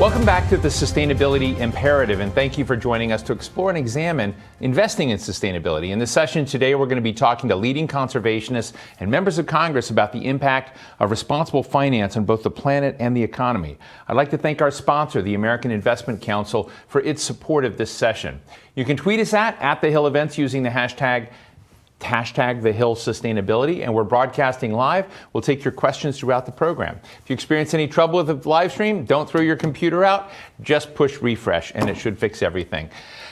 Welcome back to the Sustainability Imperative, and thank you for joining us to explore and examine investing in sustainability. In this session today, we're going to be talking to leading conservationists and members of Congress about the impact of responsible finance on both the planet and the economy. I'd like to thank our sponsor, the American Investment Council, for its support of this session. You can tweet us at The Hill Events using the hashtag The Hill Sustainability, and we're broadcasting live. We'll take your questions throughout the program. If you experience any trouble with the live stream, don't throw your computer out. Just push refresh, and it should fix everything.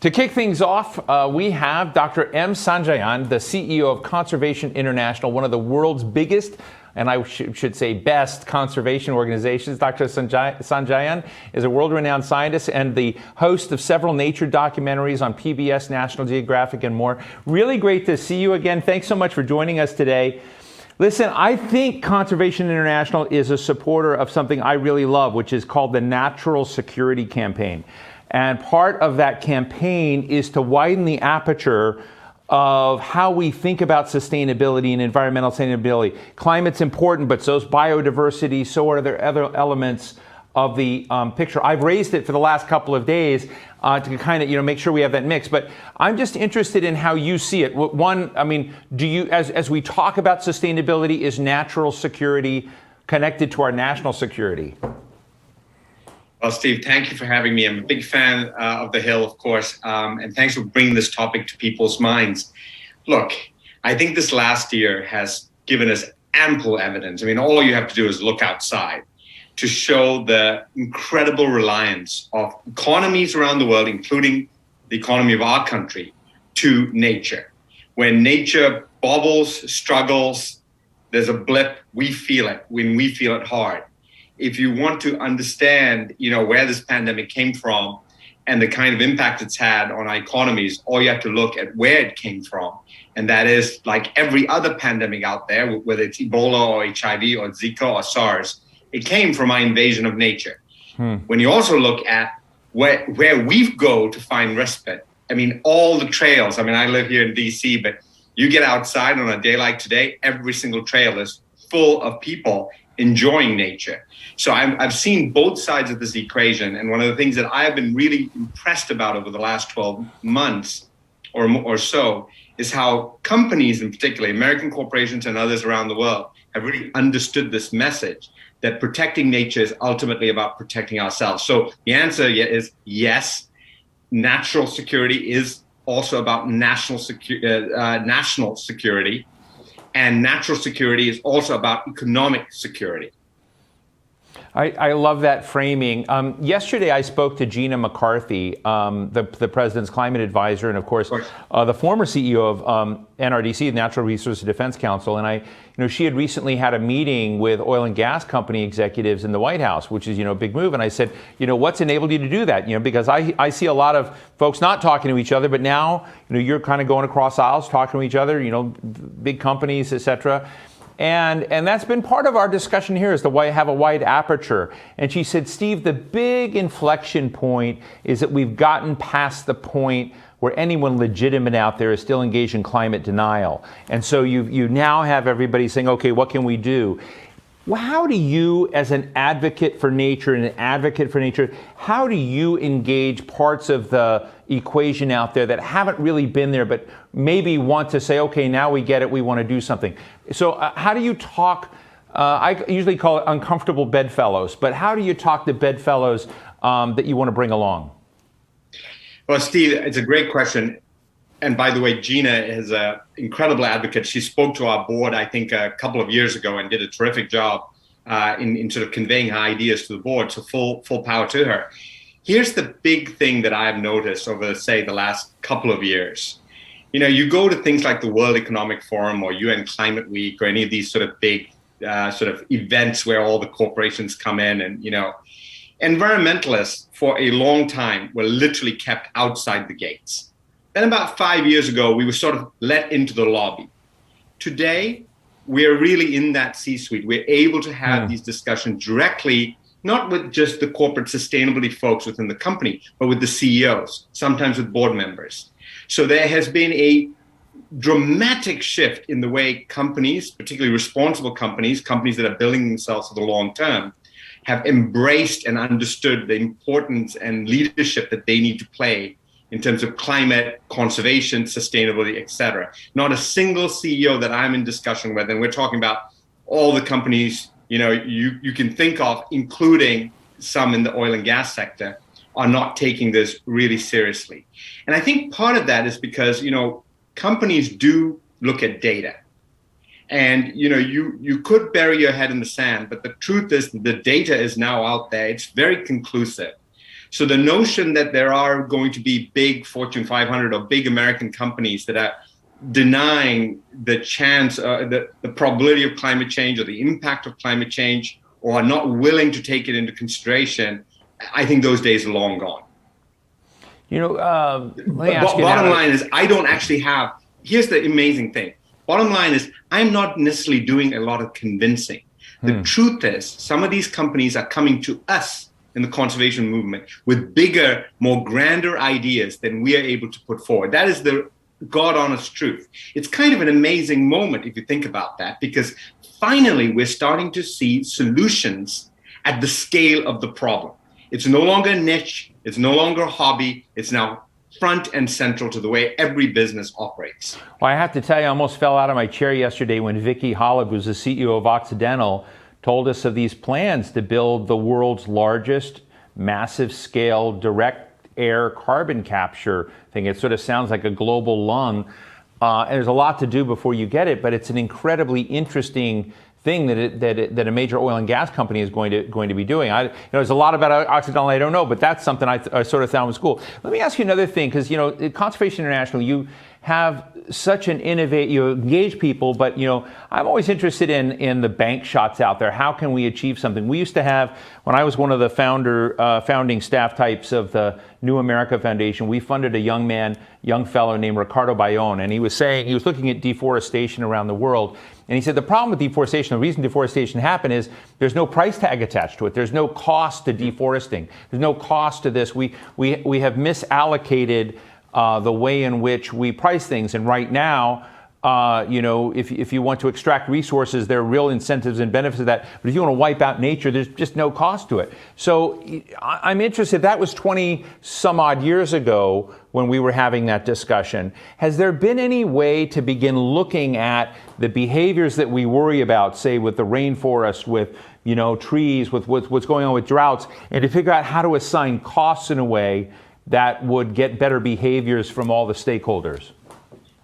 To kick things off, we have Dr. M. Sanjayan, the CEO of Conservation International, one of the world's biggest, and I should say best, conservation organizations. Dr. Sanjayan is a world-renowned scientist and the host of several nature documentaries on PBS, National Geographic, and more. Really great to see you again. Thanks so much for joining us today. Listen, I think Conservation International is a supporter of something I really love, which is called the Natural Security Campaign. And part of that campaign is to widen the aperture of how we think about sustainability and environmental sustainability. Climate's important, but so's biodiversity, so are there other elements of the picture. I've raised it for the last couple of days to kind of, make sure we have that mix. But I'm just interested in how you see it. One, do you, as we talk about sustainability, is natural security connected to our national security? Well, Steve, thank you for having me. I'm a big fan of The Hill, of course, and thanks for bringing this topic to people's minds. Look, I think this last year has given us ample evidence. All you have to do is look outside to show the incredible reliance of economies around the world, including the economy of our country, to nature. When nature bobbles, struggles, there's a blip, we feel it when we feel it hard. If you want to understand, where this pandemic came from and the kind of impact it's had on our economies, all you have to look at where it came from. And that is like every other pandemic out there, whether it's Ebola or HIV or Zika or SARS, it came from our invasion of nature. When you also look at where we go to find respite, all the trails, I live here in DC, but you get outside on a day like today, every single trail is full of people enjoying nature. So I've seen both sides of this equation. And one of the things that I have been really impressed about over the last 12 months or so is how companies, in particular, American corporations and others around the world, have really understood this message that protecting nature is ultimately about protecting ourselves. So the answer is yes, natural security is also about national security. And natural security is also about economic security. I love that framing. Yesterday, I spoke to Gina McCarthy, the president's climate advisor, and of course, the former CEO of NRDC, the Natural Resources Defense Council. And she had recently had a meeting with oil and gas company executives in the White House, which is, a big move. And I said, what's enabled you to do that? Because I see a lot of folks not talking to each other, but now, you're kind of going across aisles, talking to each other, big companies, et cetera. And that's been part of our discussion here, is to have a wide aperture. And she said, Steve, the big inflection point is that we've gotten past the point where anyone legitimate out there is still engaged in climate denial. And so you now have everybody saying, okay, what can we do? Well, how do you, as an advocate for nature how do you engage parts of the equation out there that haven't really been there, but maybe want to say, okay, now we get it, we want to do something? So how do you talk, I usually call it uncomfortable bedfellows, but how do you talk to bedfellows that you want to bring along? Well, Steve, it's a great question. And by the way, Gina is an incredible advocate. She spoke to our board, I think, a couple of years ago and did a terrific job in sort of conveying her ideas to the board. So full power to her. Here's the big thing that I've noticed over, say, the last couple of years. You go to things like the World Economic Forum or UN Climate Week or any of these sort of big sort of events where all the corporations come in and, environmentalists for a long time were literally kept outside the gates. Then about 5 years ago, we were sort of let into the lobby. Today, we're really in that C-suite. We're able to have these discussions directly, not with just the corporate sustainability folks within the company, but with the CEOs, sometimes with board members. So there has been a dramatic shift in the way companies, particularly responsible companies that are building themselves for the long term, have embraced and understood the importance and leadership that they need to play in terms of climate, conservation, sustainability, et cetera. Not a single CEO that I'm in discussion with, and we're talking about all the companies you can think of, including some in the oil and gas sector, are not taking this really seriously. And I think part of that is because, companies do look at data. And, you could bury your head in the sand, but the truth is the data is now out there. It's very conclusive. So the notion that there are going to be big Fortune 500 or big American companies that are denying the chance, the probability of climate change or the impact of climate change, or are not willing to take it into consideration, I think those days are long gone. Let me ask you bottom line is, I don't actually have, here's the amazing thing. Bottom line is, I'm not necessarily doing a lot of convincing. The truth is, some of these companies are coming to us in the conservation movement with bigger, more grander ideas than we are able to put forward. That is the God honest truth. It's kind of an amazing moment if you think about that, because finally we're starting to see solutions at the scale of the problem. It's no longer a niche, it's no longer a hobby, it's now front and central to the way every business operates. Well, I have to tell you, I almost fell out of my chair yesterday when Vicky Holub, who's the CEO of Occidental, told us of these plans to build the world's largest massive scale direct air carbon capture thing. It sort of sounds like a global lung. And there's a lot to do before you get it, but it's an incredibly interesting thing that a major oil and gas company is going to be doing. There's a lot about Occidental I don't know, but that's something I sort of found was cool. Let me ask you another thing, because at Conservation International, you have such an you engage people, but I'm always interested in the bank shots out there. How can we achieve something? We used to have, when I was one of the founding staff types of the New America Foundation, we funded a young fellow named Ricardo Bayonne, and he was looking at deforestation around the world. And he said the problem with deforestation, the reason deforestation happened is there's no price tag attached to it. There's no cost to deforesting. There's no cost to this. We have misallocated the way in which we price things. And right now, if you want to extract resources, there are real incentives and benefits of that. But if you want to wipe out nature, there's just no cost to it. So I'm interested, that was 20 some odd years ago when we were having that discussion. Has there been any way to begin looking at the behaviors that we worry about, say with the rainforest, with trees, with what's going on with droughts, and to figure out how to assign costs in a way that would get better behaviors from all the stakeholders?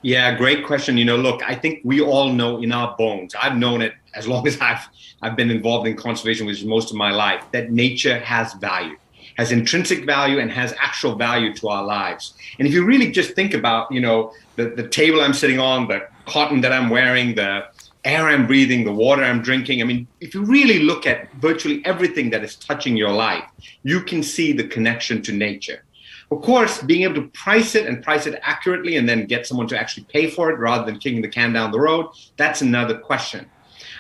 Yeah, great question. Look, I think we all know in our bones, I've known it as long as I've been involved in conservation, which is most of my life, that nature has value, has intrinsic value and has actual value to our lives. And if you really just think about, the table I'm sitting on, the cotton that I'm wearing, the air I'm breathing, the water I'm drinking, I mean, if you really look at virtually everything that is touching your life, you can see the connection to nature. Of course, being able to price it and price it accurately and then get someone to actually pay for it rather than kicking the can down the road, that's another question.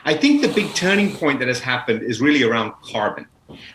I think the big turning point that has happened is really around carbon.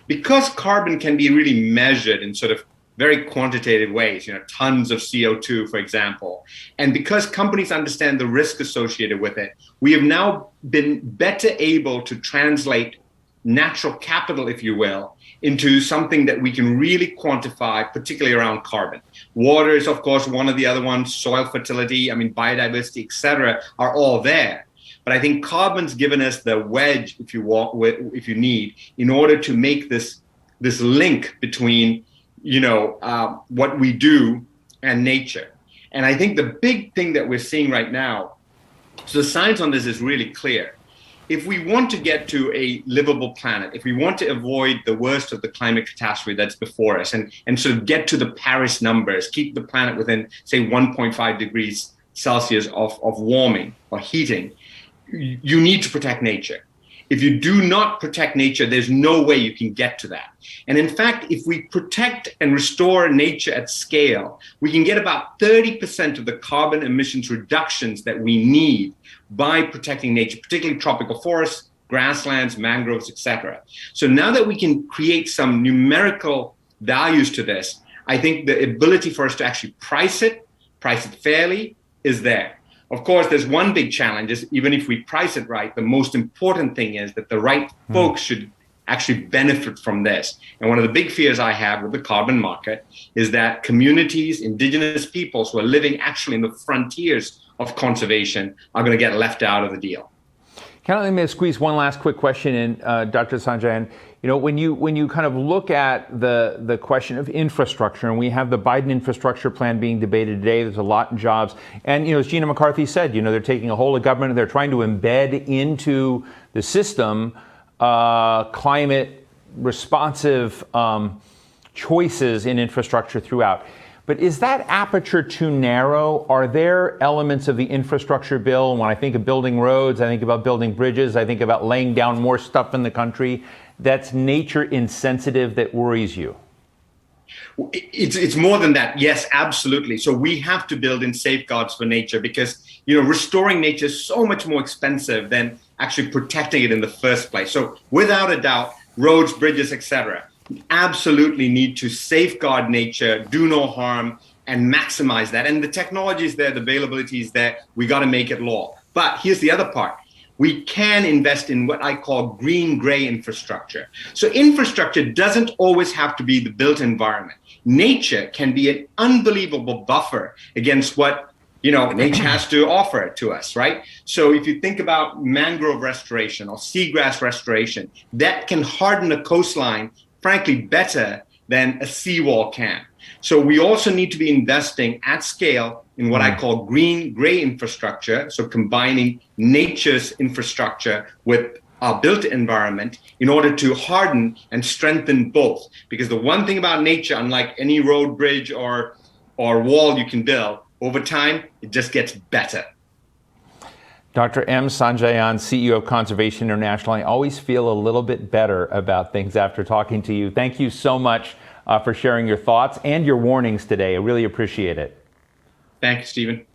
Because carbon can be really measured in sort of very quantitative ways, tons of CO2, for example. And because companies understand the risk associated with it, we have now been better able to translate natural capital, if you will, into something that we can really quantify, particularly around carbon. Water is, of course, one of the other ones, soil fertility, biodiversity, et cetera, are all there. But I think carbon's given us the wedge, if you need, in order to make this link between, what we do and nature. And I think the big thing that we're seeing right now, so the science on this is really clear. If we want to get to a livable planet, if we want to avoid the worst of the climate catastrophe that's before us and sort of get to the Paris numbers, keep the planet within, say, 1.5 degrees Celsius of warming or heating, you need to protect nature. If you do not protect nature, there's no way you can get to that. And in fact, if we protect and restore nature at scale, we can get about 30% of the carbon emissions reductions that we need by protecting nature, particularly tropical forests, grasslands, mangroves, et cetera. So now that we can create some numerical values to this, I think the ability for us to actually price it fairly, is there. Of course, there's one big challenge is even if we price it right, the most important thing is that the right folks should actually benefit from this. And one of the big fears I have with the carbon market is that communities, indigenous peoples who are living actually in the frontiers of conservation are going to get left out of the deal. Let me squeeze one last quick question in, Dr. Sanjayan. When you kind of look at the question of infrastructure, and we have the Biden infrastructure plan being debated today, there's a lot in jobs. And, as Gina McCarthy said, they're taking a whole of government and they're trying to embed into the system climate responsive choices in infrastructure throughout. But is that aperture too narrow? Are there elements of the infrastructure bill, and when I think of building roads, I think about building bridges, I think about laying down more stuff in the country, that's nature insensitive that worries you? It's more than that. Yes, absolutely. So we have to build in safeguards for nature because, restoring nature is so much more expensive than actually protecting it in the first place. So without a doubt, roads, bridges, etc., absolutely need to safeguard nature, do no harm, and maximize that. And the technology is there, the availability is there. We got to make it law. But here's the other part. We can invest in what I call green-gray infrastructure. So infrastructure doesn't always have to be the built environment. Nature can be an unbelievable buffer against what nature has to offer to us, right? So if you think about mangrove restoration or seagrass restoration, that can harden a coastline frankly, better than a seawall can. So we also need to be investing at scale in what I call green-gray infrastructure, so combining nature's infrastructure with our built environment in order to harden and strengthen both. Because the one thing about nature, unlike any road, bridge, or wall you can build, over time, it just gets better. Dr. M. Sanjayan, CEO of Conservation International. I always feel a little bit better about things after talking to you. Thank you so much for sharing your thoughts and your warnings today. I really appreciate it. Thank you, Stephen.